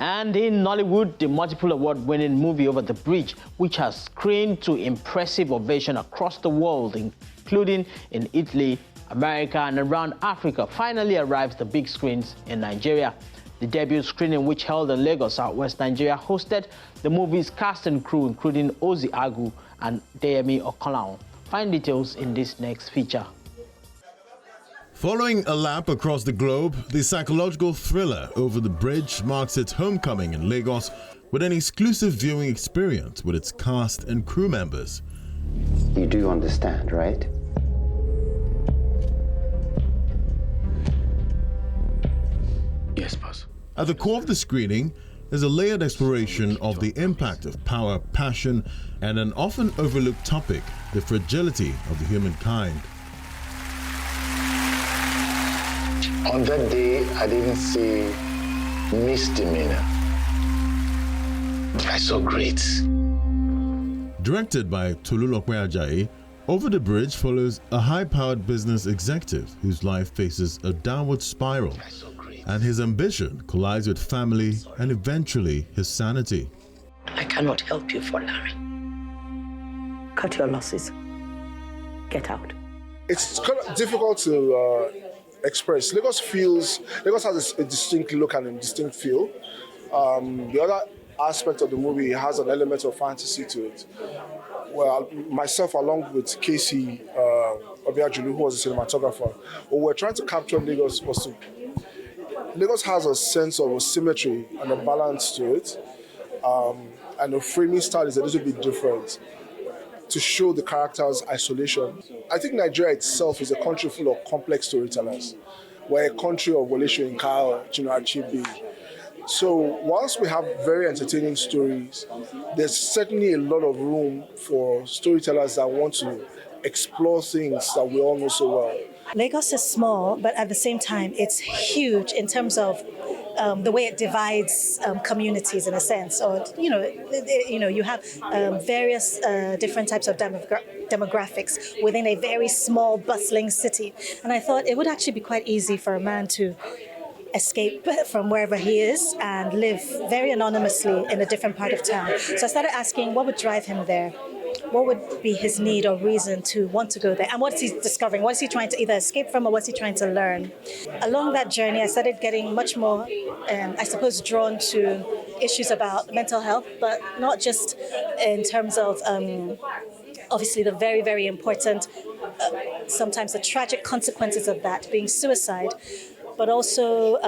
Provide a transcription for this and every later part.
And in Nollywood, the multiple award-winning movie Over the Bridge, which has screened to impressive ovation across the world, including in Italy, America, and around Africa, finally arrives the big screens in Nigeria. The debut screening, which held in Lagos, Southwest Nigeria, hosted the movie's cast and crew, including Ozzy Agu and Deyemi Okonlawon. Find details in this next feature. Following a lap across the globe, the psychological thriller Over the Bridge marks its homecoming in Lagos with an exclusive viewing experience with its cast and crew members. You do understand, right? Yes, boss. At the core of the screening is a layered exploration of the impact of power, passion, and an often overlooked topic, the fragility of the humankind. On that day, I didn't see misdemeanor. I saw great. Directed by Tolulope Ajayi, Over the Bridge follows a high-powered business executive whose life faces a downward spiral, and his ambition collides with family and eventually his sanity. I cannot help you, Larry. Cut your losses. Get out. It's kind of difficult to express. Lagos has a distinct look and a distinct feel. The other aspect of the movie has an element of fantasy to it. Well, myself, along with Casey Obiajulu, who was a cinematographer, what we're trying to capture Lagos was Lagos has a sense of a symmetry and a balance to it, and the framing style is a little bit different to show the characters' isolation. I think Nigeria itself is a country full of complex storytellers. We're a country of Wole Soyinka, Chinua Achebe. So whilst we have very entertaining stories, there's certainly a lot of room for storytellers that want to explore things that we all know so well. Lagos is small, but at the same time, it's huge in terms of the way it divides communities, in a sense. Or you have various different types of demographics within a very small, bustling city. And I thought it would actually be quite easy for a man to escape from wherever he is and live very anonymously in a different part of town. So I started asking what would drive him there. What would be his need or reason to want to go there? And what is he discovering? What is he trying to either escape from, or what's he trying to learn? Along that journey, I started getting much more, drawn to issues about mental health, but not just in terms of, obviously, the very, very important, sometimes the tragic consequences of that being suicide, but also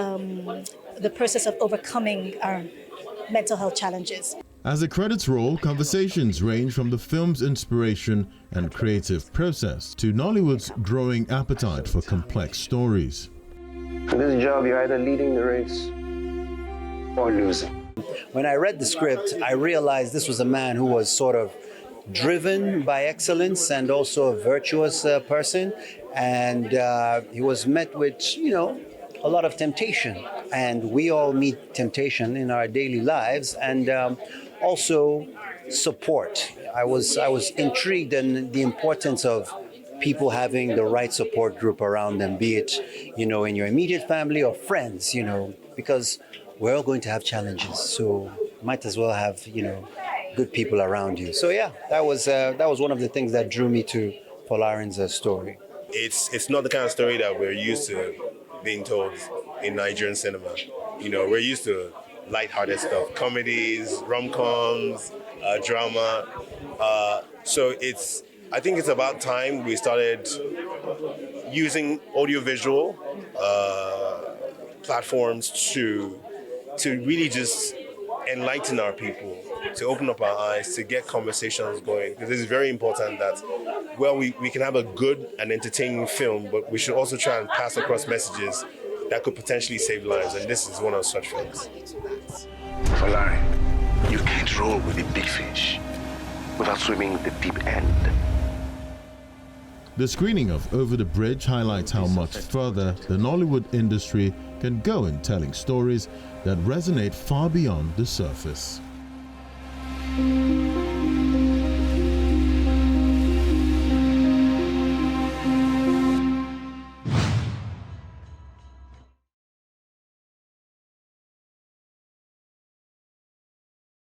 the process of overcoming our mental health challenges. As the credits roll, conversations range from the film's inspiration and creative process to Nollywood's growing appetite for complex stories. For this job, you're either leading the race or losing. When I read the script, I realized this was a man who was sort of driven by excellence and also a virtuous person. And he was met with, a lot of temptation. And we all meet temptation in our daily lives. And also support. I was intrigued in the importance of people having the right support group around them, be it, in your immediate family or friends, because we're all going to have challenges. So might as well have, good people around you. So yeah, that was one of the things that drew me to Folarin's story. It's not the kind of story that we're used to being told in Nigerian cinema. We're used to lighthearted stuff, comedies, rom-coms, drama. So I think it's about time we started using audiovisual platforms to really just enlighten our people, to open up our eyes, to get conversations going. Because it's very important that, we can have a good and entertaining film, but we should also try and pass across messages that could potentially save lives, and this is one of such films. Larry, you can't roll with the big fish without swimming the deep end. The screening of Over the Bridge highlights how much further the Nollywood industry can go in telling stories that resonate far beyond the surface.